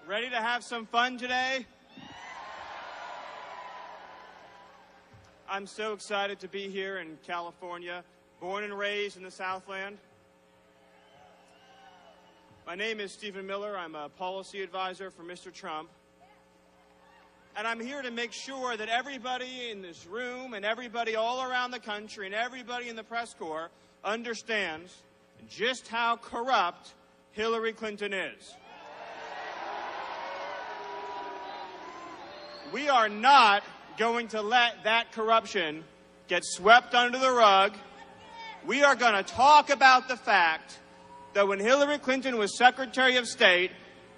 Ready to have some fun today? I'm so excited to be here in California, born and raised in the Southland. My name is Stephen Miller. I'm a policy advisor for Mr. Trump. And I'm here to make sure that everybody in this room and everybody all around the country and everybody in the press corps understands just how corrupt Hillary Clinton is. We are not going to let that corruption get swept under the rug. We are going to talk about the fact that when Hillary Clinton was Secretary of State,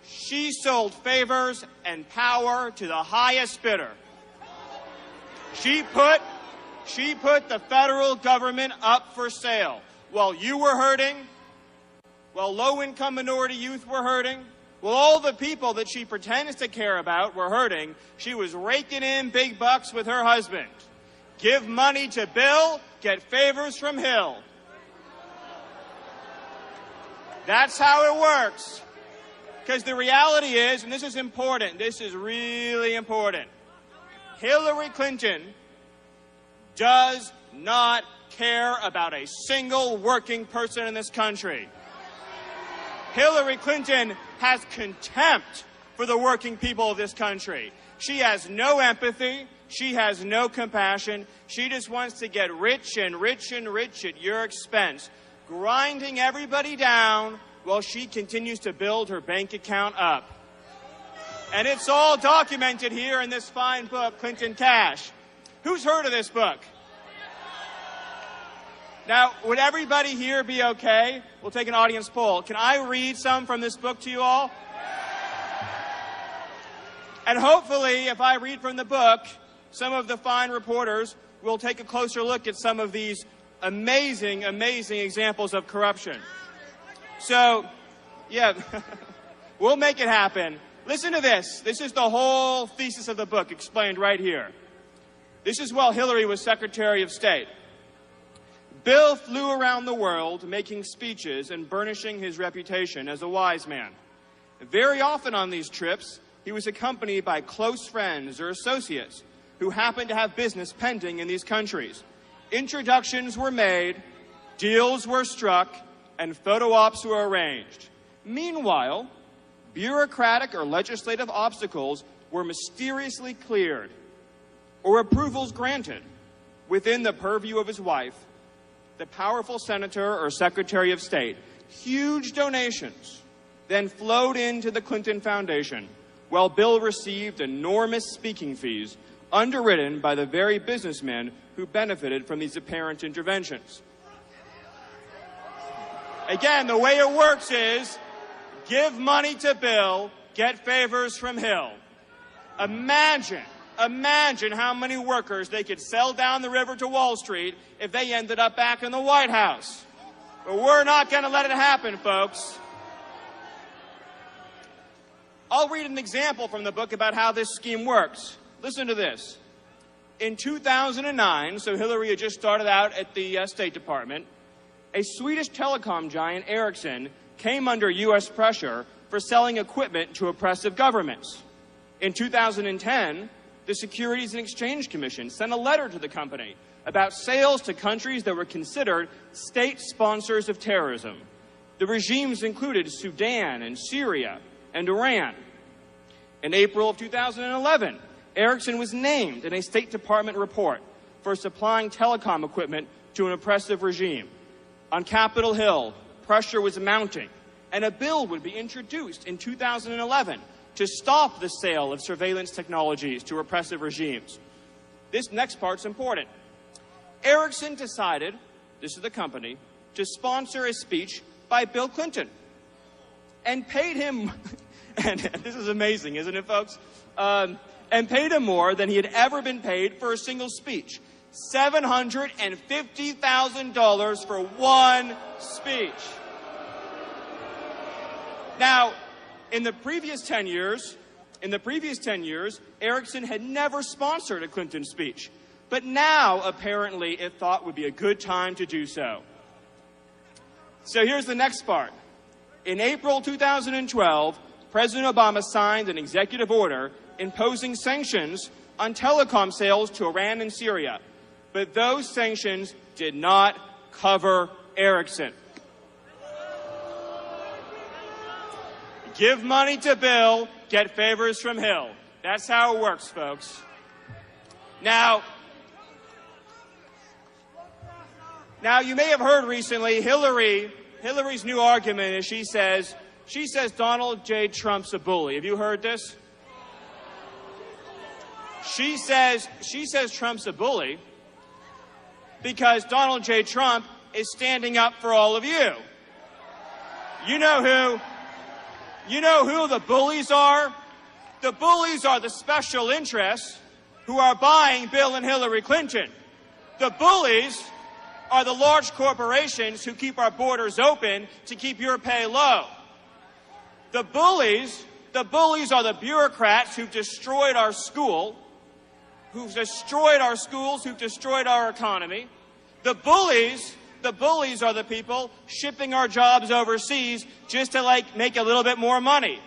she sold favors and power to the highest bidder. She put the federal government up for sale. While you were hurting, while low-income minority youth were hurting, while all the people that she pretends to care about were hurting, she was raking in big bucks with her husband. Give money to Bill, get favors from Hill. That's how it works. Because the reality is, and this is important, this is really important, Hillary Clinton does not care about a single working person in this country. Hillary Clinton has contempt for the working people of this country. She has no empathy. She has no compassion. She just wants to get rich and rich and rich at your expense, grinding everybody down while she continues to build her bank account up. And it's all documented here in this fine book, Clinton Cash. Who's heard of this book? Now, would everybody here be okay? We'll take an audience poll. Can I read some from this book to you all? And hopefully, if I read from the book, some of the fine reporters will take a closer look at some of these amazing, amazing examples of corruption. So, yeah, we'll make it happen. Listen to this. This is the whole thesis of the book explained right here. This is while Hillary was Secretary of State. Bill flew around the world making speeches and burnishing his reputation as a wise man. Very often on these trips, he was accompanied by close friends or associates who happened to have business pending in these countries. Introductions were made, deals were struck, and photo ops were arranged. Meanwhile, bureaucratic or legislative obstacles were mysteriously cleared or approvals granted within the purview of his wife, the powerful senator or secretary of state. Huge donations then flowed into the Clinton Foundation, while Bill received enormous speaking fees underwritten by the very businessmen who benefited from these apparent interventions. Again, the way it works is give money to Bill, get favors from Hill. Imagine how many workers they could sell down the river to Wall Street if they ended up back in the White House. But we're not going to let it happen, folks. I'll read an example from the book about how this scheme works. Listen to this. In 2009, so Hillary had just started out at the State Department, a Swedish telecom giant, Ericsson, came under U.S. pressure for selling equipment to oppressive governments. In 2010, the Securities and Exchange Commission sent a letter to the company about sales to countries that were considered state sponsors of terrorism. The regimes included Sudan and Syria and Iran. In April of 2011, Ericsson was named in a State Department report for supplying telecom equipment to an oppressive regime. On Capitol Hill, pressure was mounting, and a bill would be introduced in 2011 to stop the sale of surveillance technologies to repressive regimes. This next part's important. Ericsson decided, this is the company, to sponsor a speech by Bill Clinton and paid him, and this is amazing, isn't it, folks? And paid him more than he had ever been paid for a single speech. $750,000 for one speech. Now, in the previous 10 years, Ericsson had never sponsored a Clinton speech. But now, apparently, it thought would be a good time to do so. So here's the next part. In April 2012, President Obama signed an executive order imposing sanctions on telecom sales to Iran and Syria. But those sanctions did not cover Ericsson. Give money to Bill, get favors from Hill. That's how it works, folks. Now, you may have heard recently Hillary's new argument is she says Donald J. Trump's a bully. Have you heard this? She says Trump's a bully because Donald J. Trump is standing up for all of you. You know who the bullies are? The bullies are the special interests who are buying Bill and Hillary Clinton. The bullies are the large corporations who keep our borders open to keep your pay low. The bullies are the bureaucrats who've destroyed our school, who've destroyed our schools, who've destroyed our economy. The bullies are the people shipping our jobs overseas just to, make a little bit more money.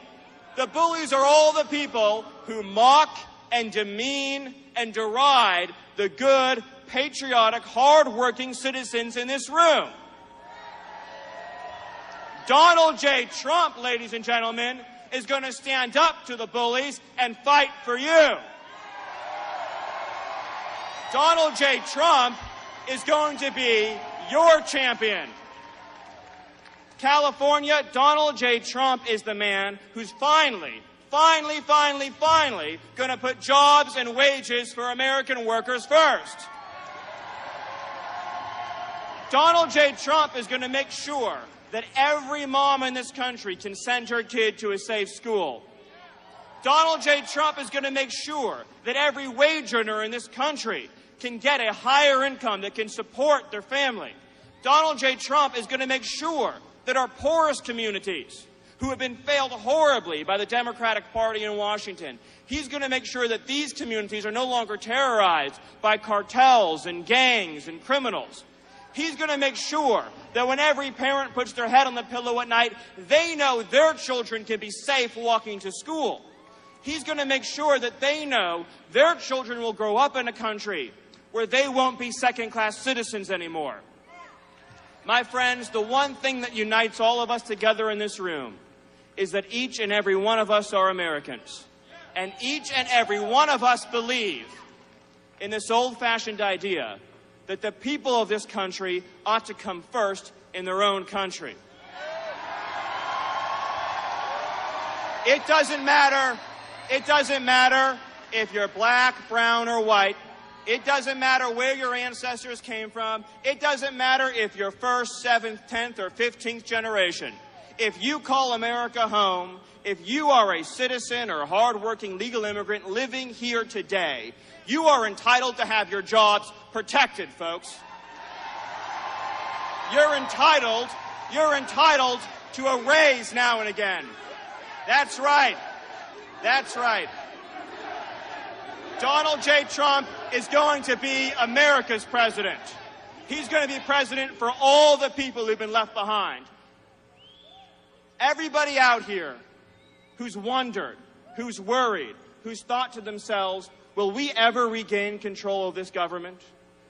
The bullies are all the people who mock and demean and deride the good, patriotic, hard-working citizens in this room. Donald J. Trump, ladies and gentlemen, is going to stand up to the bullies and fight for you. Donald J. Trump is going to be your champion. California, Donald J. Trump is the man who's finally going to put jobs and wages for American workers first. Donald J. Trump is going to make sure that every mom in this country can send her kid to a safe school. Donald J. Trump is going to make sure that every wage earner in this country can get a higher income that can support their family. Donald J. Trump is going to make sure that our poorest communities, who have been failed horribly by the Democratic Party in Washington, he's going to make sure that these communities are no longer terrorized by cartels and gangs and criminals. He's going to make sure that when every parent puts their head on the pillow at night, they know their children can be safe walking to school. He's going to make sure that they know their children will grow up in a country where they won't be second-class citizens anymore. My friends, the one thing that unites all of us together in this room is that each and every one of us are Americans. And each and every one of us believe in this old-fashioned idea that the people of this country ought to come first in their own country. It doesn't matter if you're black, brown, or white. It doesn't matter where your ancestors came from. It doesn't matter if you're first, 7th, 10th, or 15th generation. If you call America home, if you are a citizen or a hardworking legal immigrant living here today, you are entitled to have your jobs protected, folks. You're entitled to a raise now and again. That's right. That's right. Donald J. Trump is going to be America's president. He's going to be president for all the people who've been left behind. Everybody out here who's wondered, who's worried, who's thought to themselves, will we ever regain control of this government?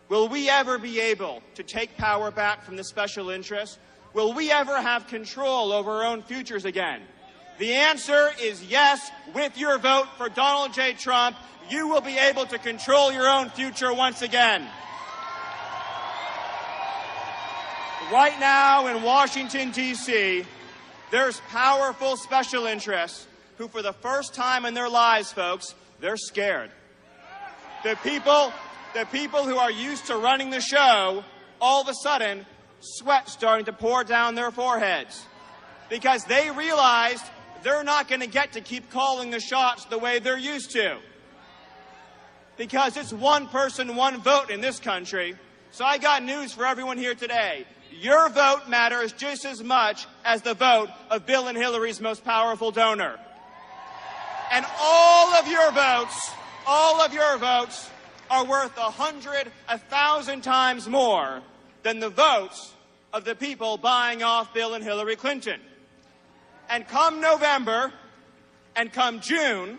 Will we ever be able to take power back from the special interests? Will we ever have control over our own futures again? The answer is yes. With your vote for Donald J. Trump, you will be able to control your own future once again. Right now in Washington, D.C., there's powerful special interests who, for the first time in their lives, folks, they're scared. The people who are used to running the show, all of a sudden, sweat starting to pour down their foreheads because they realized they're not going to get to keep calling the shots the way they're used to. Because it's one person, one vote in this country. So I got news for everyone here today. Your vote matters just as much as the vote of Bill and Hillary's most powerful donor. And all of your votes are worth 100, 1,000 times more than the votes of the people buying off Bill and Hillary Clinton. And come November and come June,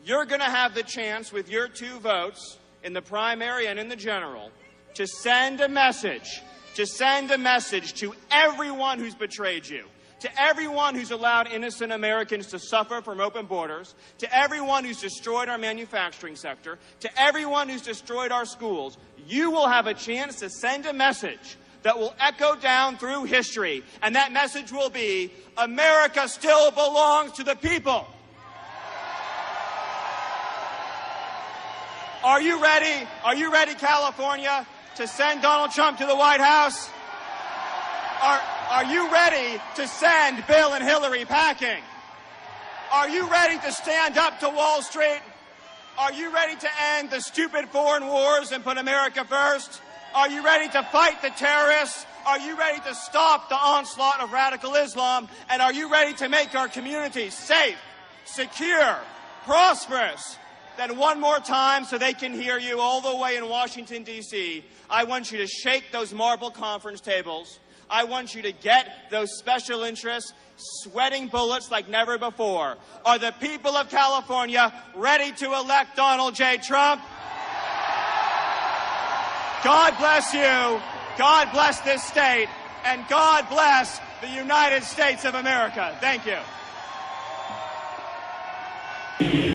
you're going to have the chance with your 2 votes in the primary and in the general to send a message to everyone who's betrayed you, to everyone who's allowed innocent Americans to suffer from open borders, to everyone who's destroyed our manufacturing sector, to everyone who's destroyed our schools. You will have a chance to send a message that will echo down through history, and that message will be, America still belongs to the people. Are you ready? Are you ready, California, to send Donald Trump to the White House? Are you ready to send Bill and Hillary packing? Are you ready to stand up to Wall Street? Are you ready to end the stupid foreign wars and put America first? Are you ready to fight the terrorists? Are you ready to stop the onslaught of radical Islam? And are you ready to make our communities safe, secure, prosperous? Then one more time, so they can hear you all the way in Washington, D.C., I want you to shake those marble conference tables. I want you to get those special interests sweating bullets like never before. Are the people of California ready to elect Donald J. Trump? God bless you, God bless this state, and God bless the United States of America. Thank you.